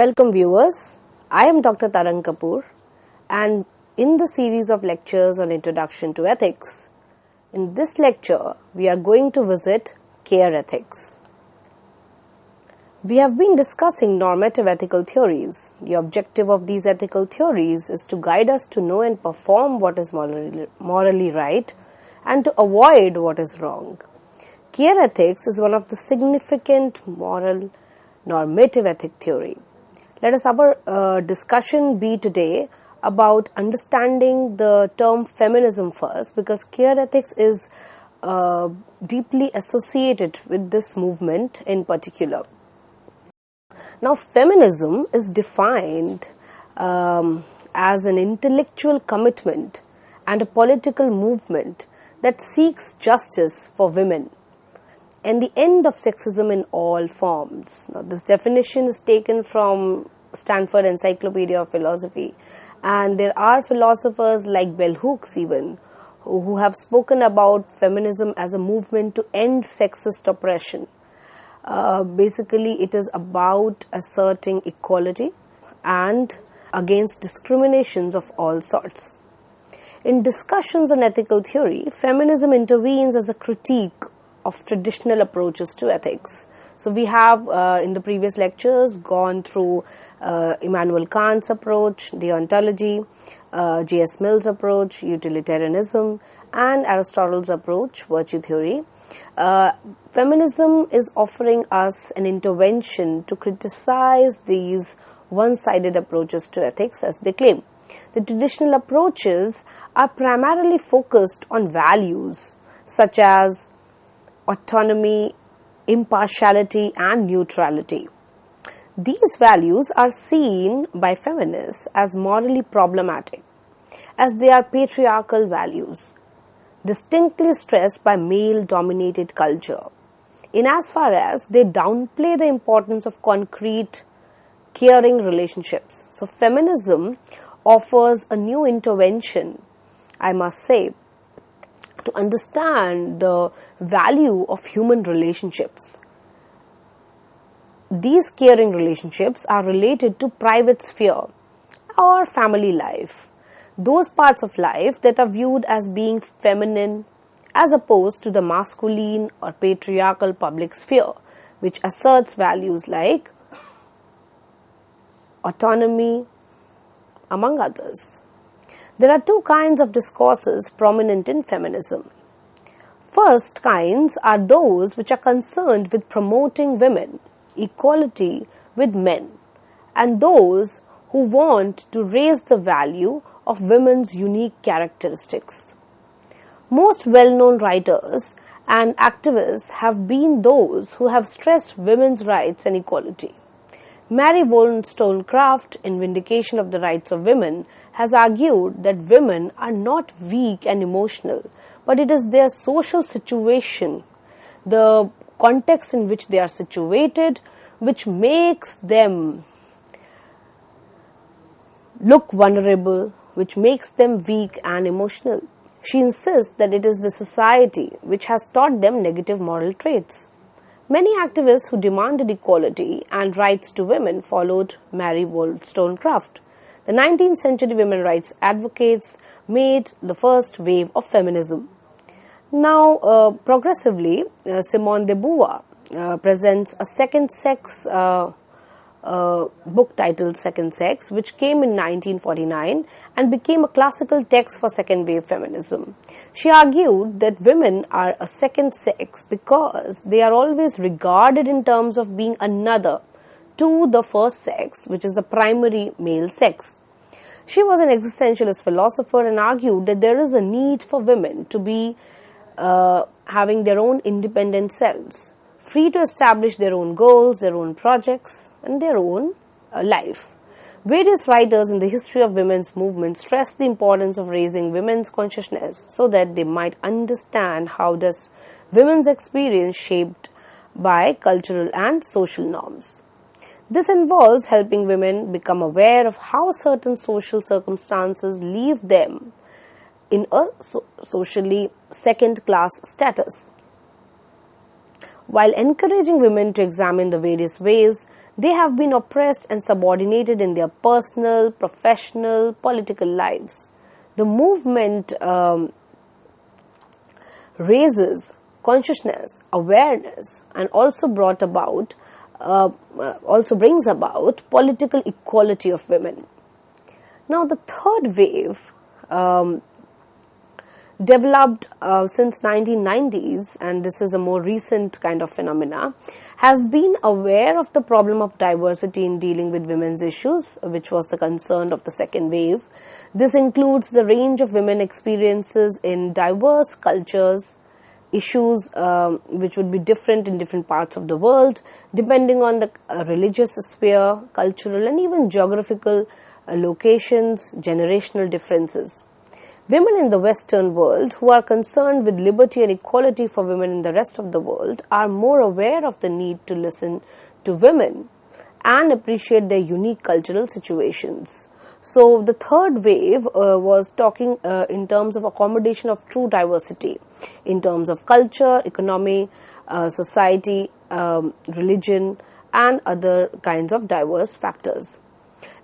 Welcome viewers, I am Dr. Tarang Kapoor and in the series of lectures on Introduction to Ethics, in this lecture we are going to visit care ethics. We have been discussing normative ethical theories. The objective of these ethical theories is to guide us to know and perform what is morally right and to avoid what is wrong. Care ethics is one of the significant moral normative ethic theory. Let us our discussion be today about understanding the term feminism first, because care ethics is deeply associated with this movement in particular. Now, feminism is defined as an intellectual commitment and a political movement that seeks justice for women and the end of sexism in all forms. Now, this definition is taken from Stanford Encyclopedia of Philosophy, and there are philosophers like bell hooks even who have spoken about feminism as a movement to end sexist oppression. Basically, it is about asserting equality and against discriminations of all sorts. In discussions on ethical theory, feminism intervenes as a critique of traditional approaches to ethics. So we have in the previous lectures gone through Immanuel Kant's approach, deontology, J.S. Mill's approach, utilitarianism, and Aristotle's approach, virtue theory. Feminism is offering us an intervention to criticize these one-sided approaches to ethics as they claim. The traditional approaches are primarily focused on values such as autonomy, impartiality, and neutrality. These values are seen by feminists as morally problematic, as they are patriarchal values, distinctly stressed by male-dominated culture, in as far as they downplay the importance of concrete, caring relationships. So, feminism offers a new intervention, I must say, to understand the value of human relationships. These caring relationships are related to private sphere or family life, those parts of life that are viewed as being feminine as opposed to the masculine or patriarchal public sphere, which asserts values like autonomy, among others. There are two kinds of discourses prominent in feminism. First kinds are those which are concerned with promoting women, equality with men, and those who want to raise the value of women's unique characteristics. Most well-known writers and activists have been those who have stressed women's rights and equality. Mary Wollstonecraft, in Vindication of the Rights of Women, has argued that women are not weak and emotional, but it is their social situation, the context in which they are situated, which makes them look vulnerable, which makes them weak and emotional. She insists that it is the society which has taught them negative moral traits. Many activists who demanded equality and rights to women followed Mary Wollstonecraft. The 19th century women rights advocates made the first wave of feminism. Now, progressively, Simone de Beauvoir presents a second sex book titled Second Sex, which came in 1949 and became a classical text for second wave feminism. She argued that women are a second sex because they are always regarded in terms of being another to the first sex, which is the primary male sex. She was an existentialist philosopher and argued that there is a need for women to be having their own independent selves, free to establish their own goals, their own projects, and their own life. Various writers in the history of women's movement stressed the importance of raising women's consciousness so that they might understand how does women's experience shaped by cultural and social norms. This involves helping women become aware of how certain social circumstances leave them in a socially second-class status. While encouraging women to examine the various ways They have been oppressed and subordinated in their personal, professional, political lives. The movement raises consciousness, awareness, and also brings about political equality of women. Now, the third wave developed since 1990s, and this is a more recent kind of phenomena, has been aware of the problem of diversity in dealing with women's issues, which was the concern of the second wave. This includes the range of women experiences in diverse cultures, issues which would be different in different parts of the world, depending on the religious sphere, cultural and even geographical locations, generational differences. Women in the Western world who are concerned with liberty and equality for women in the rest of the world are more aware of the need to listen to women and appreciate their unique cultural situations. So the third wave was talking in terms of accommodation of true diversity, in terms of culture, economy, society, religion, and other kinds of diverse factors.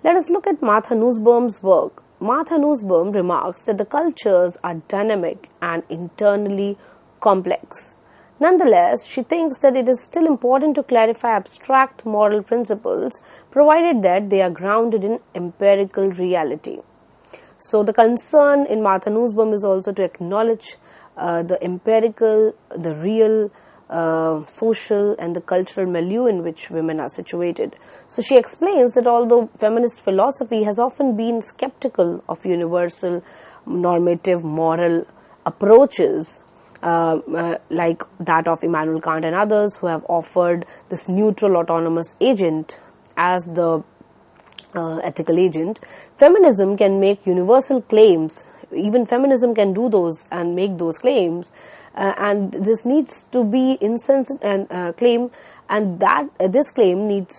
Let us look at Martha Nussbaum's work. Martha Nussbaum remarks that the cultures are dynamic and internally complex. Nonetheless, she thinks that it is still important to clarify abstract moral principles, provided that they are grounded in empirical reality. So, the concern in Martha Nussbaum is also to acknowledge the empirical, the real, social and the cultural milieu in which women are situated. So she explains that although feminist philosophy has often been skeptical of universal normative moral approaches like that of Immanuel Kant and others who have offered this neutral autonomous agent as the ethical agent, feminism can make universal claims. Even feminism can do those and make those claims, and this needs to be claim, and that this claim need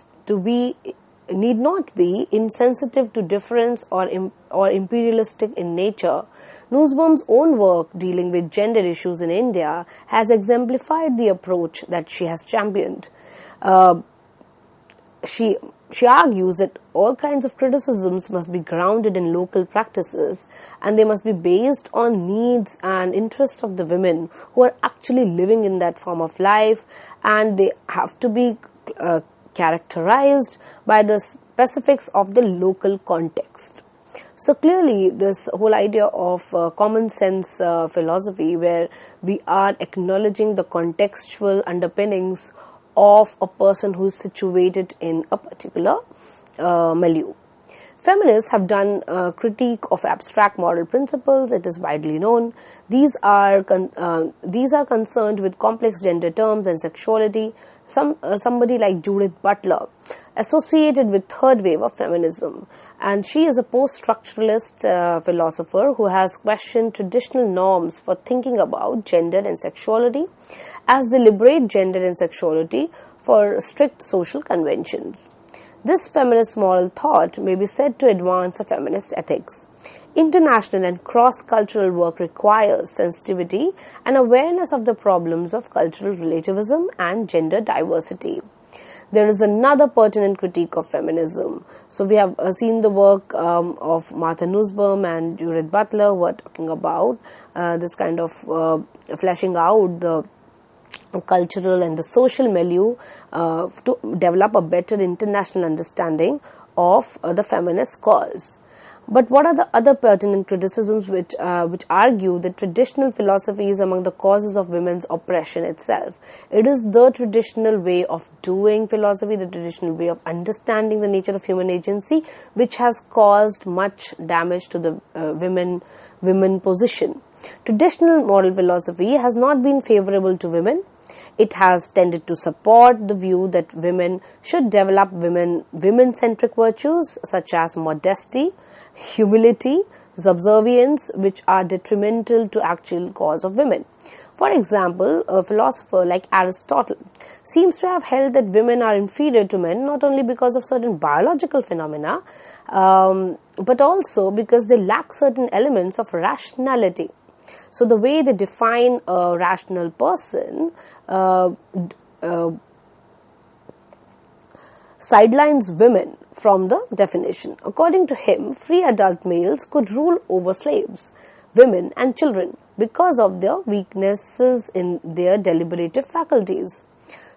not be insensitive to difference or imperialistic in nature. Nussbaum's own work dealing with gender issues in India has exemplified the approach that she has championed. She argues that all kinds of criticisms must be grounded in local practices and they must be based on needs and interests of the women who are actually living in that form of life, and they have to be characterized by the specifics of the local context. So clearly this whole idea of common sense philosophy, where we are acknowledging the contextual underpinnings of a person who is situated in a particular milieu. Feminists have done critique of abstract moral principles. It is widely known. These are concerned with complex gender terms and sexuality. Somebody like Judith Butler, associated with third wave of feminism, and she is a post-structuralist philosopher who has questioned traditional norms for thinking about gender and sexuality, as they liberate gender and sexuality for strict social conventions. This feminist moral thought may be said to advance a feminist ethics. International and cross-cultural work requires sensitivity and awareness of the problems of cultural relativism and gender diversity. There is another pertinent critique of feminism. So we have seen the work of Martha Nussbaum and Judith Butler, who are talking about this kind of fleshing out the cultural and the social milieu to develop a better international understanding of the feminist cause. But what are the other pertinent criticisms which argue that traditional philosophy is among the causes of women's oppression itself? It is the traditional way of doing philosophy, the traditional way of understanding the nature of human agency, which has caused much damage to the women position. Traditional moral philosophy has not been favorable to women. It has tended to support the view that women should develop women-centric virtues such as modesty, humility, subservience, which are detrimental to actual cause of women. For example, a philosopher like Aristotle seems to have held that women are inferior to men not only because of certain biological phenomena, but also because they lack certain elements of rationality. So the way they define a rational person sidelines women from the definition. According to him, free adult males could rule over slaves, women and children because of their weaknesses in their deliberative faculties.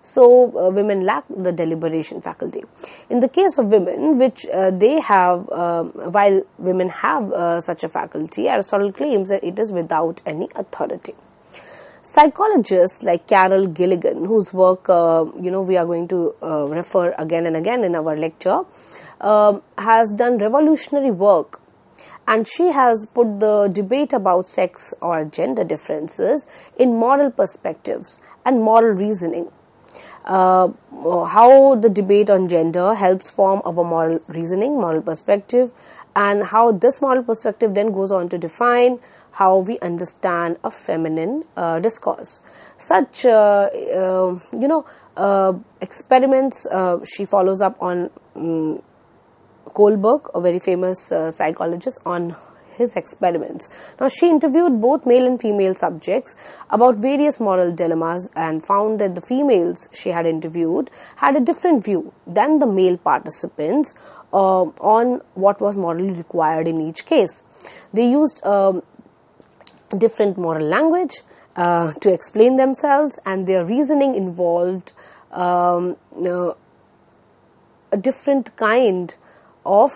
So, women lack the deliberation faculty. In the case of women, which they have, while women have such a faculty, Aristotle claims that it is without any authority. Psychologists like Carol Gilligan, whose work we are going to refer again and again in our lecture, has done revolutionary work, and she has put the debate about sex or gender differences in moral perspectives and moral reasoning. How the debate on gender helps form our moral reasoning, moral perspective, and how this moral perspective then goes on to define how we understand a feminine discourse. Such experiments she follows up on Kohlberg, a very famous psychologist, on his experiments. Now, she interviewed both male and female subjects about various moral dilemmas and found that the females she had interviewed had a different view than the male participants on what was morally required in each case. They used different moral language to explain themselves, and their reasoning involved a different kind of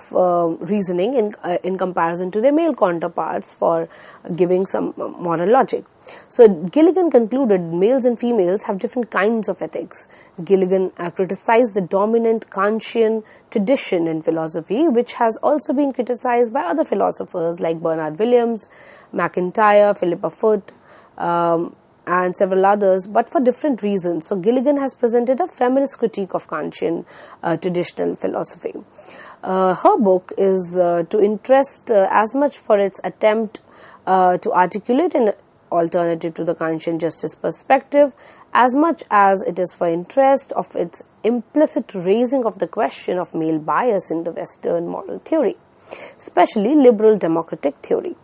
reasoning in comparison to their male counterparts for giving some moral logic. So Gilligan concluded males and females have different kinds of ethics. Gilligan criticized the dominant Kantian tradition in philosophy, which has also been criticized by other philosophers like Bernard Williams, MacIntyre, Philippa Foot, and several others, but for different reasons. So Gilligan has presented a feminist critique of Kantian traditional philosophy. Her book is to interest as much for its attempt to articulate an alternative to the Kantian justice perspective, as much as it is for interest of its implicit raising of the question of male bias in the Western moral theory, especially liberal democratic theory.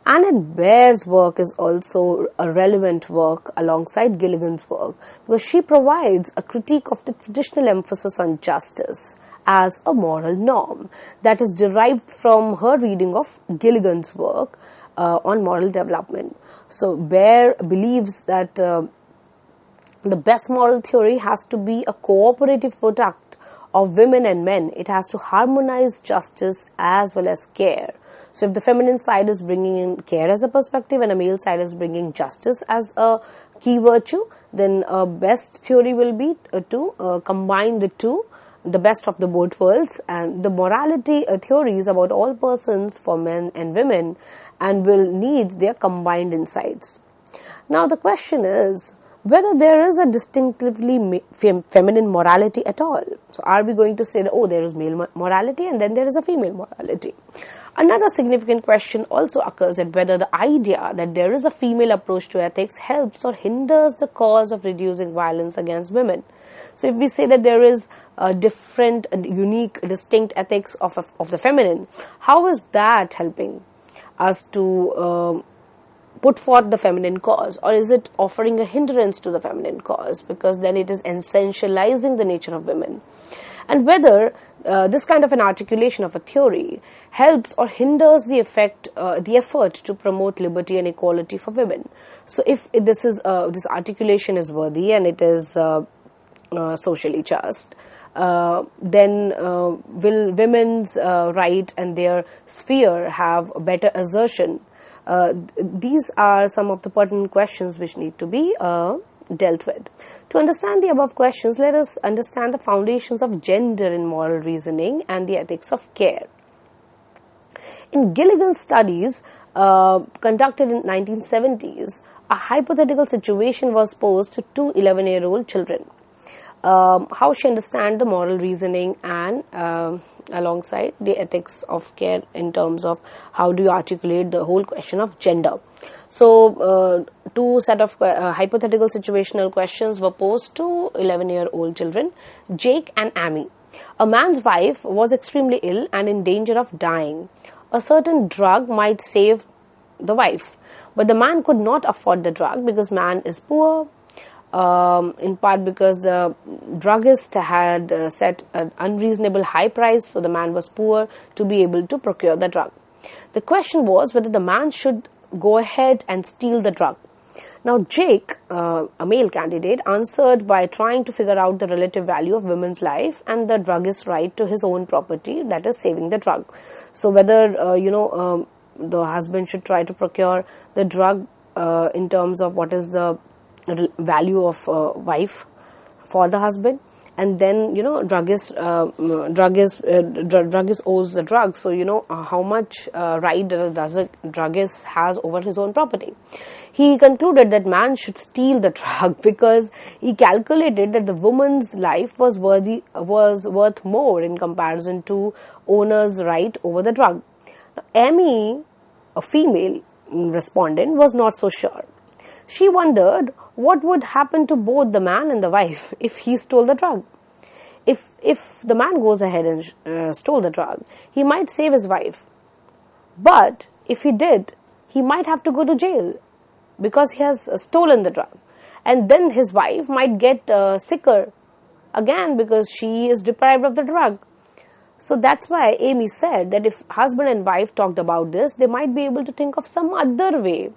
Annette Baer's work is also a relevant work alongside Gilligan's work, because she provides a critique of the traditional emphasis on justice as a moral norm that is derived from her reading of Gilligan's work on moral development. So Baer believes that the best moral theory has to be a cooperative product of women and men. It has to harmonize justice as well as care. So if the feminine side is bringing in care as a perspective and a male side is bringing justice as a key virtue, then best theory will be to combine the two, the best of the both worlds, and the morality theories about all persons for men and women, and will need their combined insights. Now the question is whether there is a distinctively feminine morality at all. So are we going to say that, oh, there is male morality and then there is a female morality? Another significant question also occurs at whether the idea that there is a female approach to ethics helps or hinders the cause of reducing violence against women. So if we say that there is a different, unique, distinct ethics of the feminine, how is that helping us to put forth the feminine cause, or is it offering a hindrance to the feminine cause, because then it is essentializing the nature of women? And whether this kind of an articulation of a theory helps or hinders the effort to promote liberty and equality for women. So if this articulation is worthy and it is socially just, then will women's right and their sphere have a better assertion? These are some of the pertinent questions which need to be dealt with. To understand the above questions, let us understand the foundations of gender in moral reasoning and the ethics of care. In Gilligan's studies conducted in 1970s, a hypothetical situation was posed to two 11-year-old children. How she understand the moral reasoning and alongside the ethics of care in terms of how do you articulate the whole question of gender. So two set of hypothetical situational questions were posed to 11-year-old children, Jake and Amy. A man's wife was extremely ill and in danger of dying. A certain drug might save the wife, but the man could not afford the drug because man is poor. in part because the druggist had set an unreasonable high price, so the man was poor to be able to procure the drug. The question was whether the man should go ahead and steal the drug. Now, Jake, a male candidate, answered by trying to figure out the relative value of women's life and the druggist's right to his own property, that is, saving the drug. So, whether, the husband should try to procure the drug in terms of what is the value of wife for the husband, and then druggist owes the drug, so how much right does a druggist has over his own property. He concluded that man should steal the drug because he calculated that the woman's life was worth more in comparison to owner's right over the drug. Now, Amy, a female respondent, was not so sure. She wondered what would happen to both the man and the wife if he stole the drug. If the man goes ahead and stole the drug, he might save his wife. But if he did, he might have to go to jail because he has stolen the drug. And then his wife might get sicker again because she is deprived of the drug. So that's why Amy said that if husband and wife talked about this, they might be able to think of some other way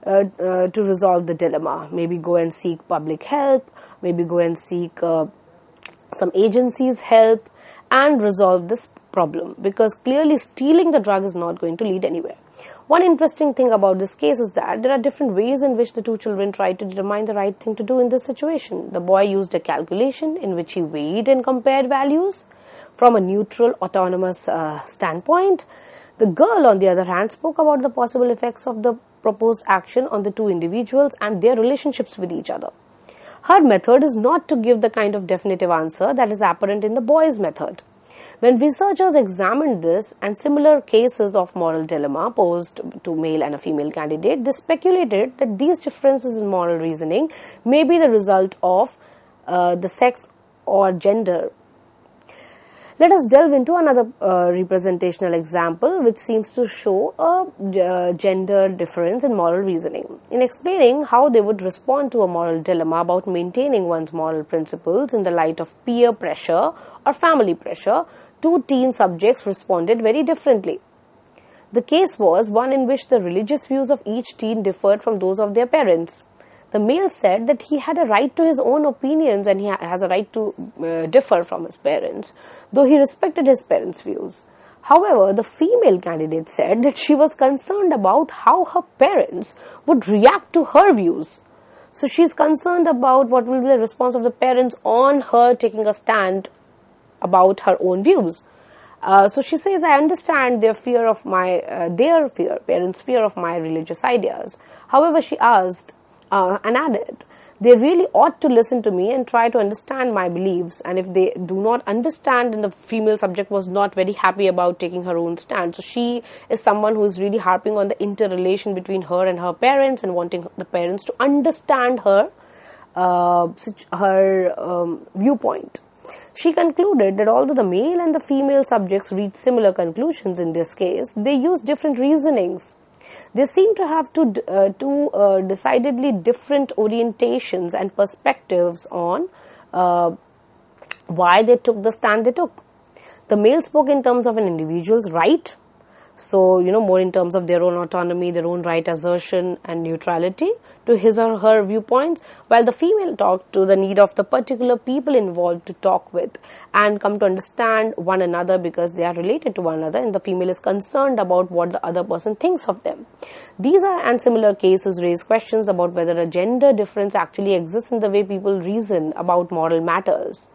to resolve the dilemma. Maybe go and seek public help, maybe go and seek some agency's help and resolve this problem, because clearly stealing the drug is not going to lead anywhere. One interesting thing about this case is that there are different ways in which the two children tried to determine the right thing to do in this situation. The boy used a calculation in which he weighed and compared values from a neutral, autonomous standpoint. The girl, on the other hand, spoke about the possible effects of the proposed action on the two individuals and their relationships with each other. Her method is not to give the kind of definitive answer that is apparent in the boy's method. When researchers examined this and similar cases of moral dilemma posed to male and a female candidate, they speculated that these differences in moral reasoning may be the result of the sex or gender. Let us delve into another representational example which seems to show a gender difference in moral reasoning. In explaining how they would respond to a moral dilemma about maintaining one's moral principles in the light of peer pressure or family pressure, two teen subjects responded very differently. The case was one in which the religious views of each teen differed from those of their parents. The male said that he had a right to his own opinions and he has a right to differ from his parents, though he respected his parents' views. However, the female candidate said that she was concerned about how her parents would react to her views. So she's concerned about what will be the response of the parents on her taking a stand about her own views. So she says, I understand their fear of parents' fear of my religious ideas. However, she asked, and added, they really ought to listen to me and try to understand my beliefs, and if they do not understand, then the female subject was not very happy about taking her own stand. So she is someone who is really harping on the interrelation between her and her parents and wanting the parents to understand her viewpoint. She concluded that although the male and the female subjects reached similar conclusions in this case, they used different reasonings. They seem to have two decidedly different orientations and perspectives on why they took the stand they took. The male spoke in terms of an individual's right, so more in terms of their own autonomy, their own right assertion and neutrality to his or her viewpoints, while the female talked to the need of the particular people involved to talk with and come to understand one another because they are related to one another, and the female is concerned about what the other person thinks of them. These and similar cases raise questions about whether a gender difference actually exists in the way people reason about moral matters.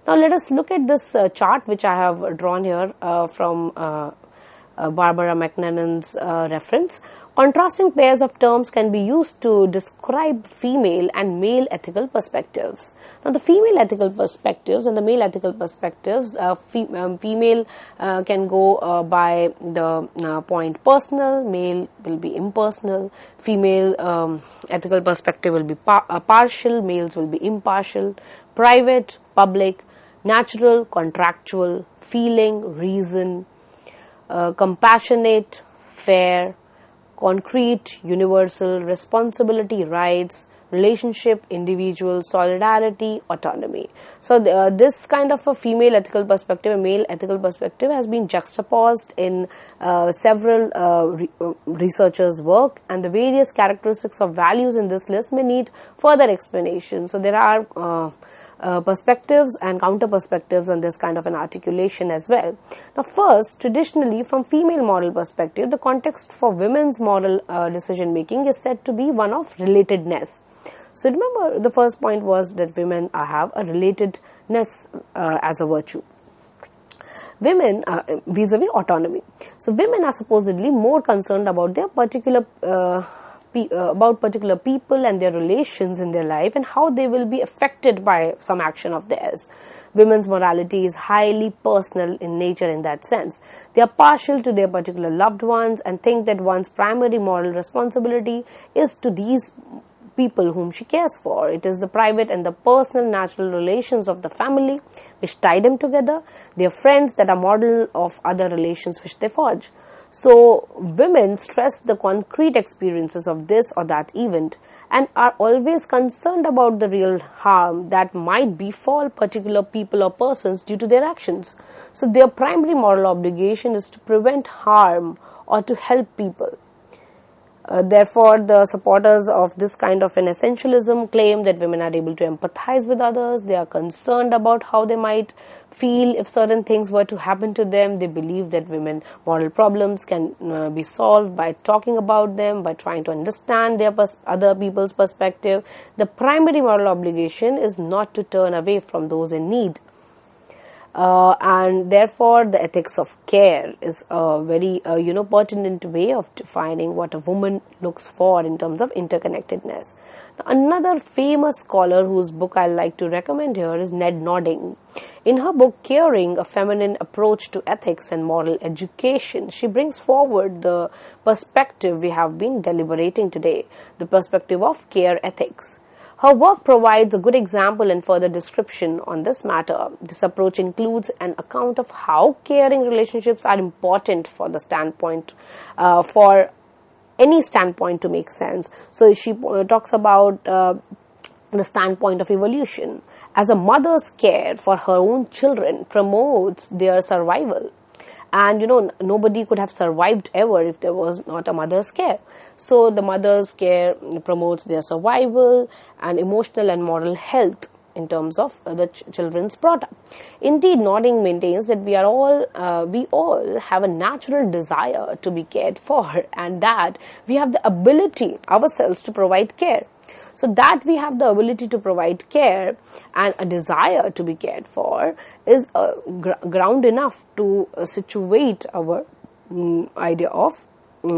Now let us look at this chart which I have drawn here from Barbara McNannan's reference. Contrasting pairs of terms can be used to describe female and male ethical perspectives. Now, the female ethical perspectives and the male ethical perspectives, female can go by the point personal, male will be impersonal, female ethical perspective will be partial, males will be impartial, private, public, natural, contractual, feeling, reason, compassionate, fair, concrete, universal, responsibility, rights, relationship, individual, solidarity, autonomy. So this kind of a female ethical perspective, a male ethical perspective has been juxtaposed in several researchers' work, and the various characteristics of values in this list may need further explanation. So there are perspectives and counter perspectives on this kind of an articulation as well. Now first, traditionally from female moral perspective, the context for women's moral decision making is said to be one of relatedness. So remember, the first point was that women have a relatedness as a virtue. Women vis-a-vis autonomy. So women are supposedly more concerned about their particular people and their relations in their life and how they will be affected by some action of theirs. Women's morality is highly personal in nature in that sense. They are partial to their particular loved ones and think that one's primary moral responsibility is to these people whom she cares for. It is the private and the personal natural relations of the family which tie them together. They are friends that are model of other relations which they forge. So women stress the concrete experiences of this or that event and are always concerned about the real harm that might befall particular people or persons due to their actions. So their primary moral obligation is to prevent harm or to help people. Therefore, the supporters of this kind of an essentialism claim that women are able to empathize with others. They are concerned about how they might feel if certain things were to happen to them. They believe that women moral problems can be solved by talking about them, by trying to understand their other people's perspective. The primary moral obligation is not to turn away from those in need. And therefore the ethics of care is a very pertinent way of defining what a woman looks for in terms of interconnectedness. Now, another famous scholar whose book I like to recommend here is Ned Nodding. In her book Caring, a Feminine Approach to Ethics and Moral Education, she brings forward the perspective we have been deliberating today, the perspective of care ethics. Her work provides a good example and further description on this matter. This approach includes an account of how caring relationships are important for the standpoint, for any standpoint to make sense. So she talks about the standpoint of evolution. As a mother's care for her own children promotes their survival. And nobody could have survived ever if there was not a mother's care. So the mother's care promotes their survival and emotional and moral health in terms of the children's brought up. Indeed, Nodding maintains that we all have a natural desire to be cared for, and that we have the ability ourselves to provide care. So that we have the ability to provide care and a desire to be cared for is ground enough to situate our idea of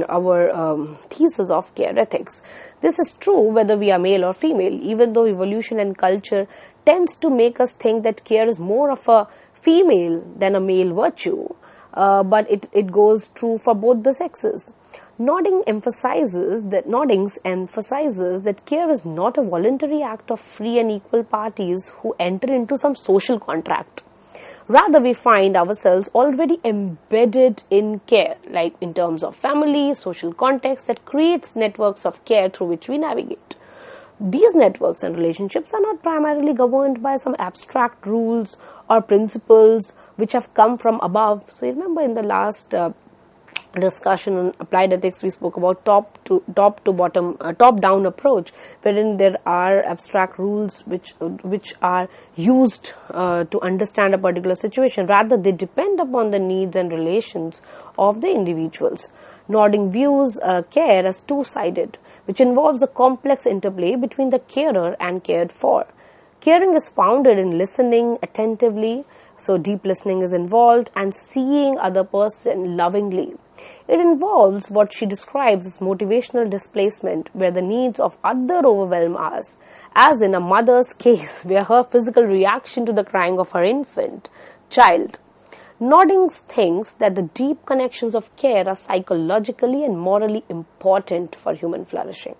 our thesis of care ethics. This is true whether we are male or female, even though evolution and culture tends to make us think that care is more of a female than a male virtue, but it goes true for both the sexes. Noddings emphasizes that care is not a voluntary act of free and equal parties who enter into some social contract. Rather, we find ourselves already embedded in care, like in terms of family, social context that creates networks of care through which we navigate. These networks and relationships are not primarily governed by some abstract rules or principles which have come from above. So you remember in the last discussion on applied ethics, we spoke about top down approach, wherein there are abstract rules which are used to understand a particular situation. Rather, they depend upon the needs and relations of the individuals. Nodding views care as two-sided, which involves a complex interplay between the carer and cared for. Caring is founded in listening attentively, so deep listening is involved, and seeing other person lovingly. It involves what she describes as motivational displacement, where the needs of other overwhelm us, as in a mother's case, where her physical reaction to the crying of her infant child. Nodding thinks that the deep connections of care are psychologically and morally important for human flourishing,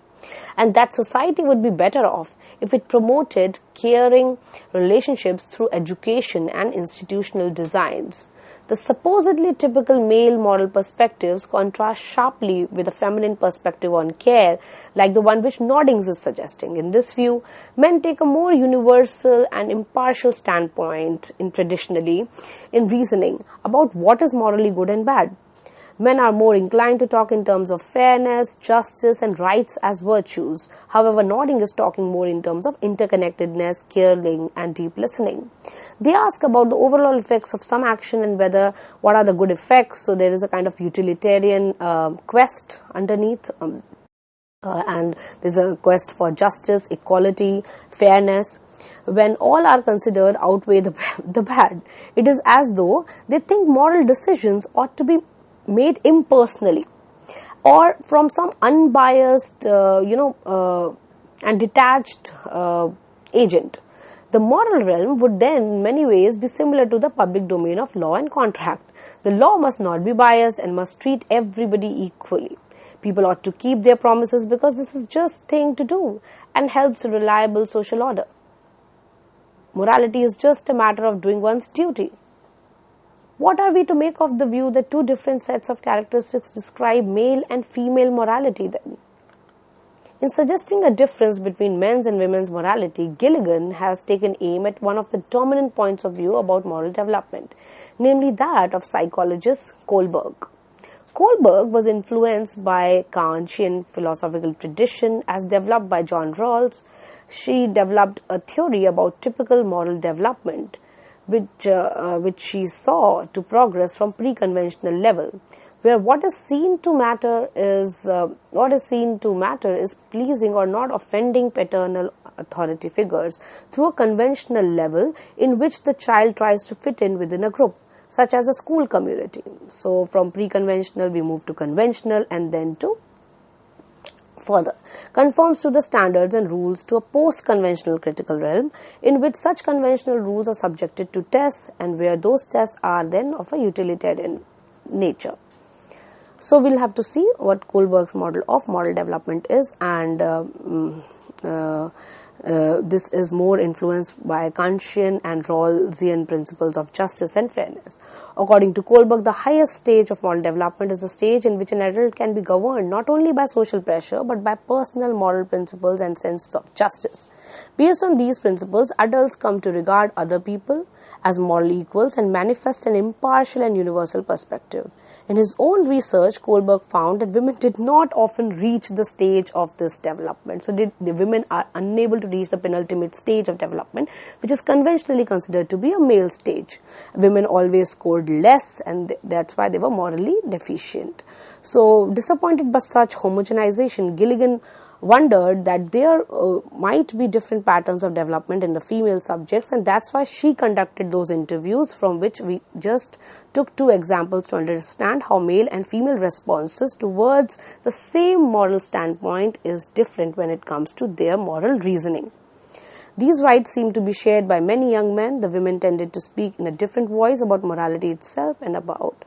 and that society would be better off if it promoted caring relationships through education and institutional designs. The supposedly typical male moral perspectives contrast sharply with a feminine perspective on care, like the one which Noddings is suggesting. In this view, men take a more universal and impartial standpoint traditionally in reasoning about what is morally good and bad. Men are more inclined to talk in terms of fairness, justice, and rights as virtues. However, Nodding is talking more in terms of interconnectedness, caring, and deep listening. They ask about the overall effects of some action and what are the good effects. So there is a kind of utilitarian quest underneath. And there's a quest for justice, equality, fairness. When all are considered outweigh the bad, it is as though they think moral decisions ought to be made impersonally or from some unbiased and detached agent. The moral realm would then in many ways be similar to the public domain of law and contract. The law must not be biased and must treat everybody equally. People ought to keep their promises because this is just thing to do and helps a reliable social order. Morality is just a matter of doing one's duty. What are we to make of the view that two different sets of characteristics describe male and female morality then? In suggesting a difference between men's and women's morality, Gilligan has taken aim at one of the dominant points of view about moral development, namely that of psychologist Kohlberg. Kohlberg was influenced by Kantian philosophical tradition as developed by John Rawls. She developed a theory about typical moral development, which she saw to progress from pre-conventional level, where what is seen to matter is pleasing or not offending paternal authority figures through a conventional level in which the child tries to fit in within a group, such as a school community. So from pre-conventional we move to conventional and then to further conforms to the standards and rules to a post-conventional critical realm in which such conventional rules are subjected to tests and where those tests are then of a utilitarian nature. So we'll have to see what Kohlberg's model of moral development is, and this is more influenced by Kantian and Rawlsian principles of justice and fairness. According to Kohlberg, the highest stage of moral development is a stage in which an adult can be governed not only by social pressure but by personal moral principles and sense of justice. Based on these principles, adults come to regard other people as moral equals and manifest an impartial and universal perspective. In his own research, Kohlberg found that women did not often reach the stage of this development. So the women are unable to reach the penultimate stage of development, which is conventionally considered to be a male stage. Women always scored less, and that's why they were morally deficient. So disappointed by such homogenization, Gilligan wondered that there might be different patterns of development in the female subjects, and that's why she conducted those interviews from which we just took two examples to understand how male and female responses towards the same moral standpoint is different when it comes to their moral reasoning. These rights seem to be shared by many young men. The women tended to speak in a different voice about morality itself and about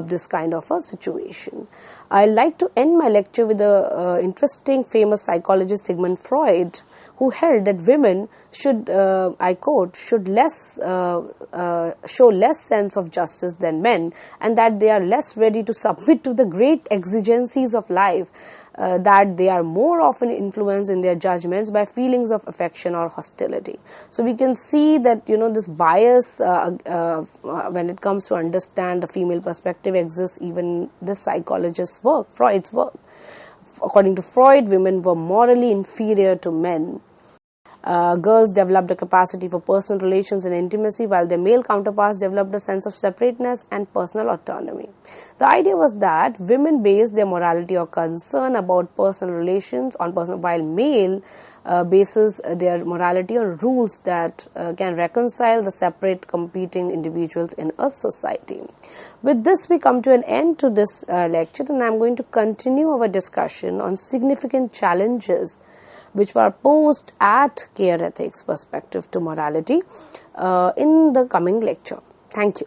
this kind of a situation. I like to end my lecture with a interesting famous psychologist Sigmund Freud, who held that women should, I quote, should show less sense of justice than men, and that they are less ready to submit to the great exigencies of life, that they are more often influenced in their judgments by feelings of affection or hostility. So we can see that, this bias when it comes to understand the female perspective exists even in the psychologist's work, Freud's work. According to Freud, women were morally inferior to men. Girls developed a capacity for personal relations and intimacy, while their male counterparts developed a sense of separateness and personal autonomy. The idea was that women based their morality or concern about personal relations on while male bases their morality on rules that can reconcile the separate competing individuals in a society. With this, we come to an end to this lecture, and I am going to continue our discussion on significant challenges which were posed at care ethics perspective to morality in the coming lecture. Thank you.